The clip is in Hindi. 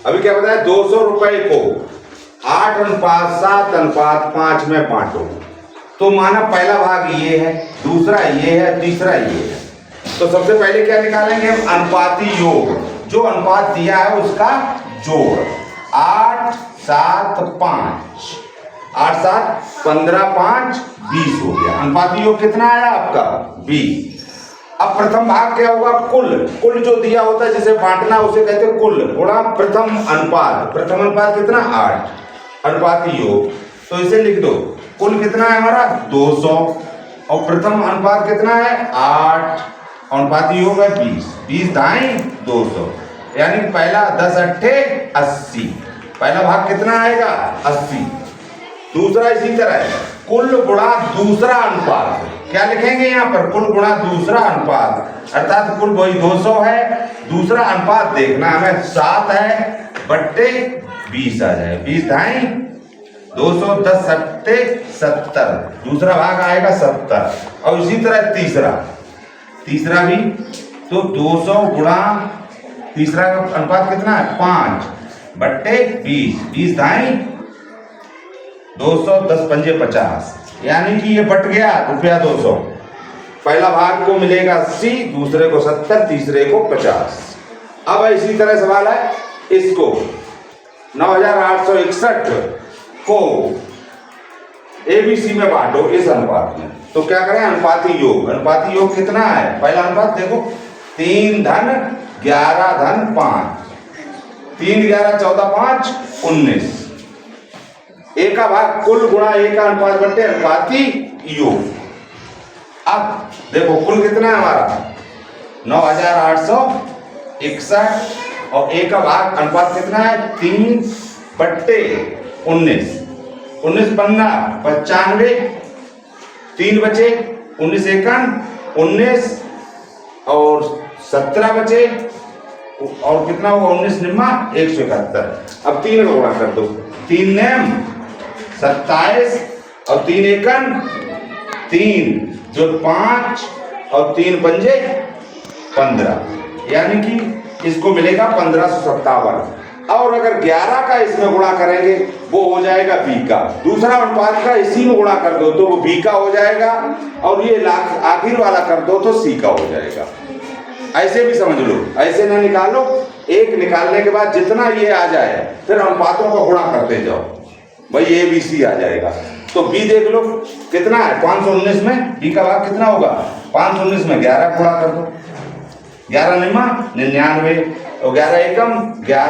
अभी क्या बताया, 200 रुपए को 8:7:5 में बांटो। तो माना पहला भाग ये है, दूसरा ये है, तीसरा ये है। तो सबसे पहले क्या निकालेंगे हम, अनुपाती योग, जो अनुपात दिया है उसका जोड़। 8, 7, 5, 8, 7, 15, 5, 20 हो गया। अनुपाती योग कितना आया आपका, 20। अब प्रथम भाग क्या होगा, कुल जो दिया होता है जिसे बांटना उसे कहते हैं कुल गुणा प्रथम अनुपात। प्रथम अनुपात कितना, 8, अनुपाती योग। तो इसे लिख दो, कुल कितना है हमारा 200 और प्रथम अनुपात कितना है 8, अनुपाती योग है 20, 20 दाई 200, यानी पहला 10 अट्ठे 80, पहला भाग कितना आएगा 80। दूसरा इसी तरह है, कुल गुणा दूसरा अनुपात, क्या लिखेंगे यहाँ पर, कुल गुणा दूसरा अनुपात, अर्थात कुल वही 200 है, दूसरा अनुपात देखना हमें 7 है बट्टे 20 आ जाए, 20 ढाई 200, 10 सट्टे 70, दूसरा भाग आएगा 70। और इसी तरह तीसरा भी, तो 200 गुणा तीसरा का अनुपात कितना है 5 बट्टे 20, 20 ढाई 200, 10 पंजे 50, यानी कि ये बट गया रुपया 200। पहला भाग को मिलेगा 80, दूसरे को 70, तीसरे को 50। अब इसी तरह सवाल है, इसको 9861 को ABC में बांटो इस अनुपात में। तो क्या करें, अनुपाती योग कितना है, पहला अनुपात देखो 3 धन 11 धन 5, 3 11 14 5 19, एक का भाग कुल गुणा एक का अनुपात बट्टे अनुपाती योग। अब देखो कुल कितना है हमारा 9861 और एक का भाग अनुपात कितना है 3 बट्टे 19, 19 पन्ना 95, 3 बचे 19 एकन 19 और 17 बचे और कितना हुआ 19 निम्मा 171। अब 3 का गुणा कर दो, 3 नेम 27 और 3 एकन 3 जो 5 और 3 पंजे 15, यानी कि इसको मिलेगा 1557। और अगर 11 का इसमें गुणा करेंगे वो हो जाएगा B का, दूसरा अनुपात का इसी में गुणा कर दो तो वो B का हो जाएगा, और ये आखिर वाला कर दो तो C का हो जाएगा। ऐसे भी समझ लो, ऐसे ना निकालो, एक निकालने के बाद जितना ये आ जाए फिर अनुपातों का गुणा करते जाओ, भाई ABC आ जाएगा। तो B देख लो कितना है 519 में, B का भाग कितना होगा 519 में 11 गुणा कर दो, 11 निम्मा 99 और 11 एकम 11।